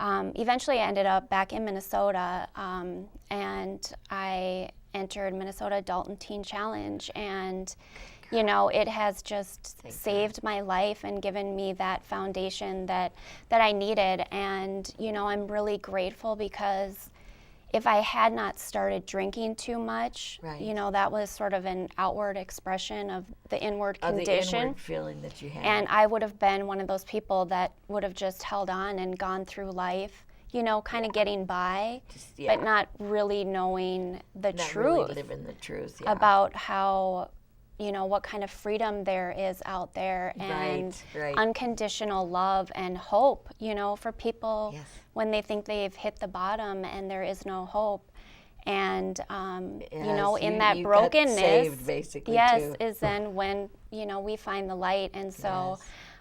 eventually I ended up back in Minnesota, and I entered Minnesota Adult and Teen Challenge, and you know, it has just saved my life and given me that foundation that I needed. And you know, I'm really grateful, because if I had not started drinking too much, you know, that was sort of an outward expression of the inward condition. The inward feeling that you had. And I would have been one of those people that would have just held on and gone through life, you know, kind of getting by, but not really knowing the truth. Really living the truth, about how, you know, what kind of freedom there is out there, and unconditional love and hope, you know, for people when they think they've hit the bottom and there is no hope. And, you know, in that brokenness, saved, basically, too. is then when, you know, we find the light. And so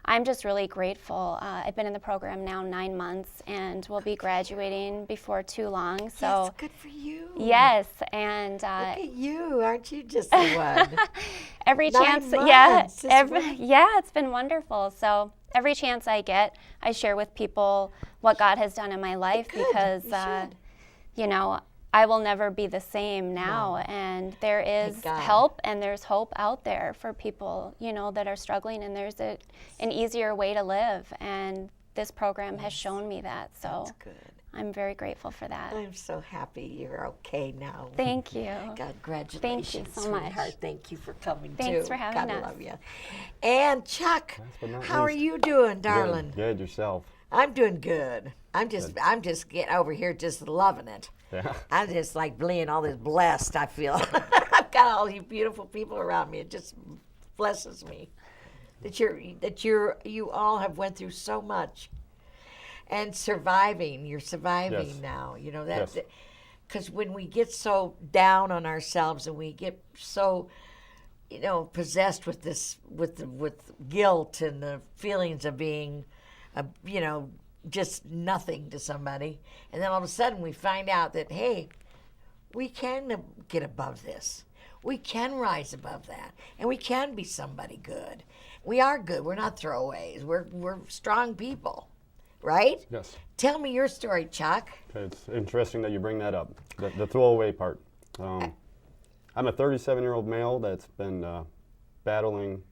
I'm just really grateful. I've been in the program now 9 months, and we'll be graduating before too long. So yes, good for you. Yes, and look at you, aren't you just the one? Every 9 chance, months, it's been wonderful. So every chance I get, I share with people what God has done in my life, because you know, I will never be the same now, and there is help and there's hope out there for people, you know, that are struggling, and there's an easier way to live, and this program has shown me that. So that's good. I'm very grateful for that. I'm so happy you're okay now. Thank you. Congratulations, thank you so sweetheart. much. Thank you for coming too. Thanks for having us. Love you. And Chuck, how are you doing, darling? Good. Yourself? I'm doing good. I'm just getting over here, just loving it. Yeah. I'm just like being all this blessed, I feel. I've got all these beautiful people around me. It just blesses me that you all have went through so much and surviving. You're surviving now. You know that, because when we get so down on ourselves and we get so, you know, possessed with this with guilt and the feelings of being, you know, just nothing to somebody, and then all of a sudden we find out that, hey, we can get above this, we can rise above that, and we can be somebody good. We are good. We're not throwaways. We're strong people, right? Yes. Tell me your story, Chuck. It's interesting that you bring that up, the throwaway part. I'm a 37-year-old male that's been battling,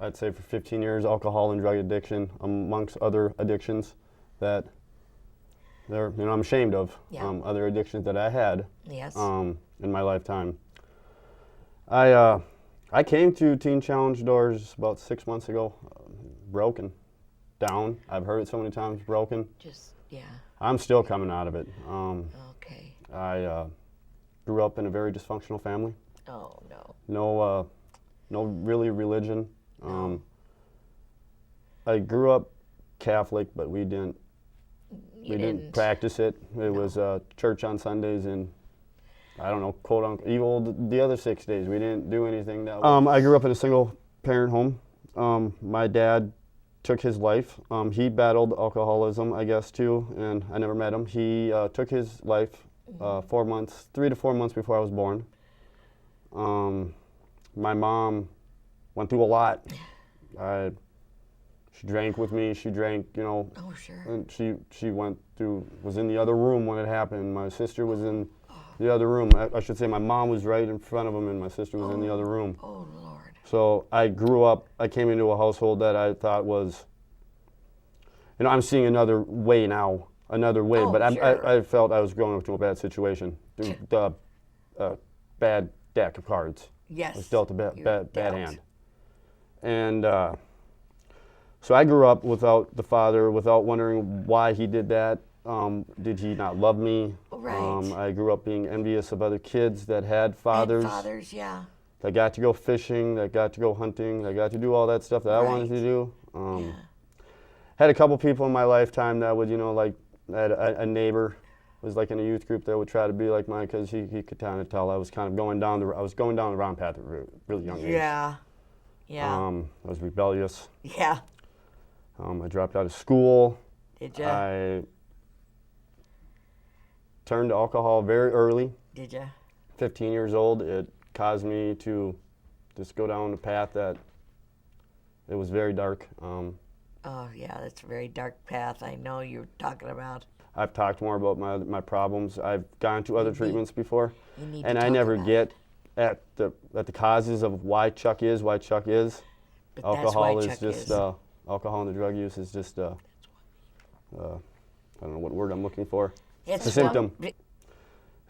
I'd say, for 15 years, alcohol and drug addiction, amongst other addictions that I'm ashamed of. Other addictions that I had in my lifetime. I came to Teen Challenge doors about 6 months ago, broken, down. I've heard it so many times, broken. I'm still coming out of it. Okay. I grew up in a very dysfunctional family. Oh, no. No really religion. I grew up Catholic, but we didn't practice it. It was church on Sundays and, I don't know, quote unquote, evil the other 6 days. We didn't do anything that way. I grew up in a single parent home. My dad took his life. He battled alcoholism, I guess, too, and I never met him. He took his life 3 to 4 months before I was born. My mom went through a lot. She drank with me. She drank, you know. Oh, sure. And she was in the other room when it happened. My sister was in the other room. I should say my mom was right in front of him, and my sister was in the other room. Oh, Lord. So I came into a household that I thought was, you know, I'm seeing another way now, but sure. I felt I was growing up to a bad situation. The bad deck of cards. Yes. I was dealt a bad hand. And so I grew up without the father, without wondering why he did that. Did he not love me? Right. I grew up being envious of other kids that had fathers. That got to go fishing, that got to go hunting, that got to do all that stuff that I wanted to do. Had a couple people in my lifetime that would, you know, like a neighbor was like in a youth group that would try to be like mine, because he could kind of tell I was kind of going down the wrong path at a really young age. Yeah. I was rebellious. Yeah. I dropped out of school. Did you? I turned to alcohol very early. Did you? 15 years old. It caused me to just go down a path that it was very dark. Oh, yeah, that's a very dark path. I know you're talking about. I've talked more about my problems. I've gone to other treatments before, and I talk never about get at the causes of why Chuck is. But Alcohol that's why is Chuck just alcohol and the drug use is just I don't know what word I'm looking for. It's a symptom. It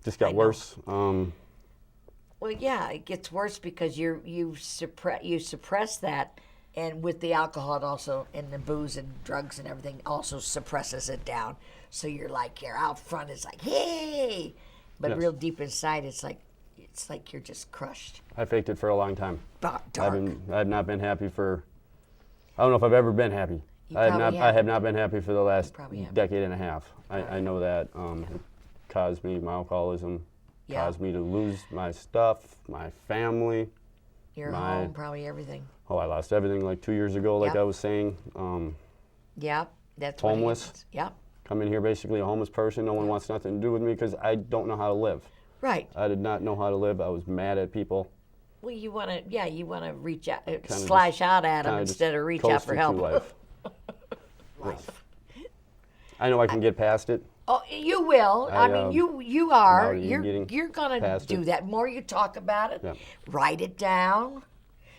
just got worse. Well, yeah, it gets worse because you suppress that, and with the alcohol it also, and the booze and drugs and everything also suppresses it down. So you're out front, it's like, hey, but Yes. real deep inside, it's like you're just crushed. I faked it for a long time. Dark. I've not been happy for. I don't know if I've ever been happy. I have not been happy for the last decade and a half. I know that it caused me my alcoholism. Caused me to lose my stuff, my family. Your home, probably everything. Oh, I lost everything like 2 years ago, like I was saying. That's homeless. Yep. Come in here basically a homeless person. No one wants nothing to do with me because I don't know how to live. Right. I did not know how to live. I was mad at people. Well, you want to reach out, slash out at them instead of reach out for help. Life. I know I can get past it. Oh, you will. I mean, you are. You're gonna do that. The more you talk about it, write it down.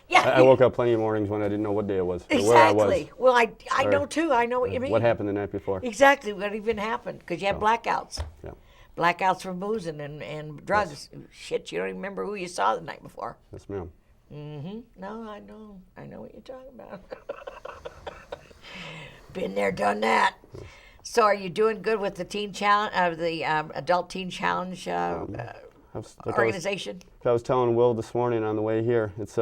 Yeah. I woke up plenty of mornings when I didn't know what day it was or exactly. where I was. Well, I know too. I know what you mean. What happened the night before? Exactly. What even happened? Because you have blackouts. Yeah. Blackouts from boozing and drugs. Yes. Shit, you don't even remember who you saw the night before. Yes, ma'am. Mm-hmm. No, I know. I know what you're talking about. Been there, done that. So, are you doing good with the teen challenge, the adult teen challenge organization? I was telling Will this morning on the way here. It's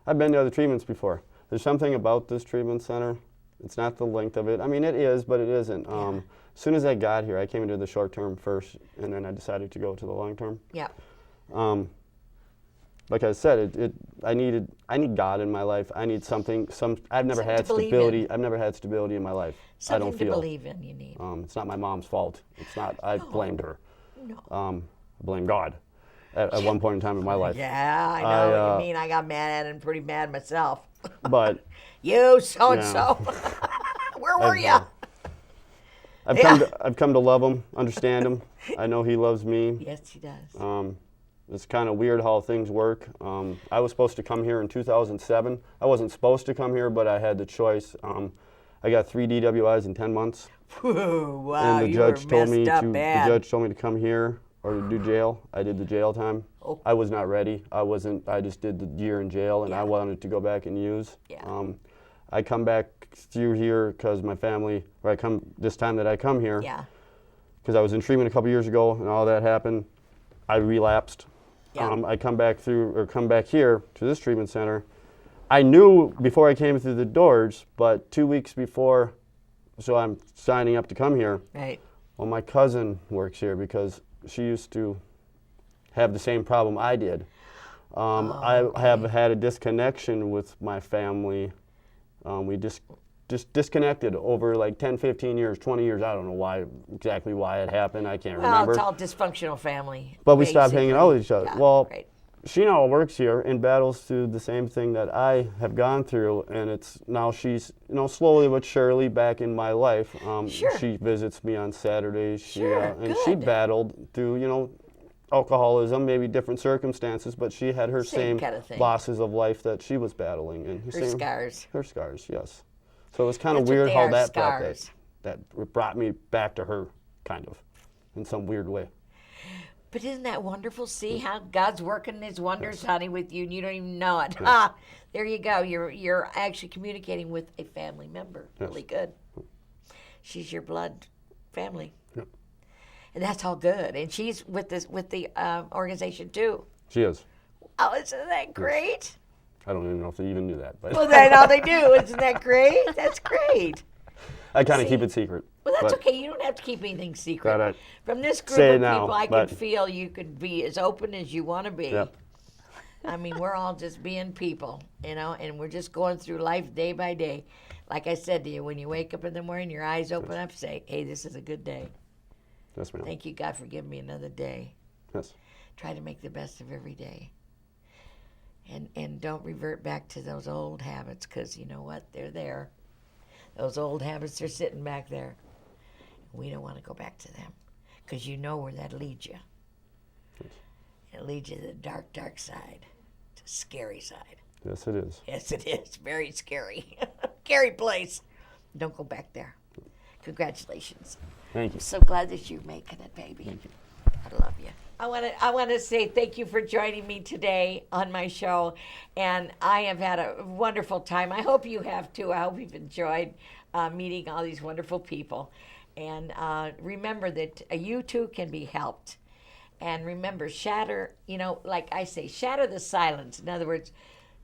I've been to other treatments before. There's something about this treatment center. It's not the length of it. I mean, it is, but it isn't. As soon as I got here, I came into the short term first, and then I decided to go to the long term. Yeah. Like I said, I need God in my life. I need something. I've never had stability. I've never had stability in my life. Something I don't feel. to believe in. You need. It's not my mom's fault. It's not. I blamed her. No. I blamed God at one point in time in my life. Yeah, I know what you mean. I got mad at him, pretty mad myself. But you so and so. Where were you? I've come to love him, understand him. I know he loves me. Yes, he does. It's kind of weird how things work. I was supposed to come here in 2007. I wasn't supposed to come here, but I had the choice. I got 3 DWIs in 10 months. Wow, and the judge told me to come here or to do jail. I did the jail time. Oh. I was not ready. I just did the year in jail, and I wanted to go back and use. Yeah. I come back through here because my family, this time that I come here, because I was in treatment a couple years ago and all that happened, I relapsed. Yeah. I come back here to this treatment center. I knew before I came through the doors, but 2 weeks before, so I'm signing up to come here. Right. Well, my cousin works here because she used to have the same problem I did. I have had a disconnection with my family. We just disconnected over like 10, 15 years, 20 years. I don't know exactly why it happened. I can't remember. Well, it's all dysfunctional family. But we stopped hanging out with each other. Yeah, well, right. she now works here and battles through the same thing that I have gone through, and she's slowly but surely back in my life. Sure. She visits me on Saturdays. Sure, she battled through alcoholism, maybe different circumstances, but she had her same kind of thing. losses of life that she was battling, and Her scars. Her scars, yes. So it was kind of That's what weird they how are, that scars. brought me back to her, kind of, in some weird way. But isn't that wonderful? See how God's working His wonders, honey, with you, and you don't even know it. Yes. There you go. You're actually communicating with a family member. Yes. Really good. She's your blood family, Yep. and that's all good. And she's with the organization too. She is. Oh, isn't that great? I don't even know if they even knew that, but Well, that's all they do. Isn't that great? That's great. I kind of keep it secret. Well, that's but okay. You don't have to keep anything secret. That From this group say of now, people, I but- can feel you could be as open as you want to be. Yep. I mean, we're all just being people, and we're just going through life day by day. Like I said to you, when you wake up in the morning, your eyes open up, say, hey, this is a good day. Yes, ma'am. Thank you, God, for giving me another day. Yes. Try to make the best of every day. And don't revert back to those old habits, because you know what? They're there. Those old habits are sitting back there. We don't want to go back to them, because you know where that leads you. It leads you to the dark, dark side, to the scary side. Yes, it is. Yes, it is. Very scary. Scary place. Don't go back there. Congratulations. Thank you. I'm so glad that you're making it, baby. Thank you. I love you. I want to say thank you for joining me today on my show, and I have had a wonderful time. I hope you have too. I hope you've enjoyed meeting all these wonderful people, and remember that you too can be helped. And remember, shatter. Like I say, shatter the silence. In other words,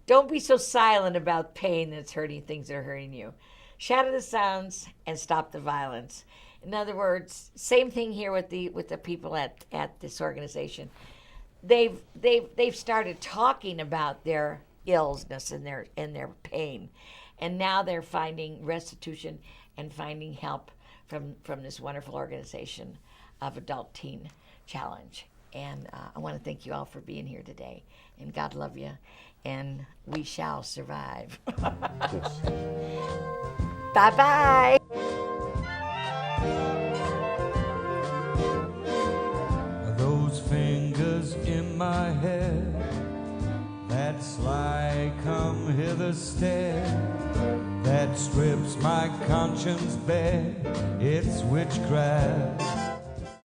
don't be so silent about pain that's hurting things that are hurting you. Shatter the silence and stop the violence. In other words, same thing here with the people at this organization. They've started talking about their illness and their pain, and now they're finding restitution and finding help from this wonderful organization of Adult Teen Challenge. And I want to thank you all for being here today. And God love you, and we shall survive. Yes. Bye bye. Those fingers in my head, that sly come hither stare, that strips my conscience bare, it's witchcraft.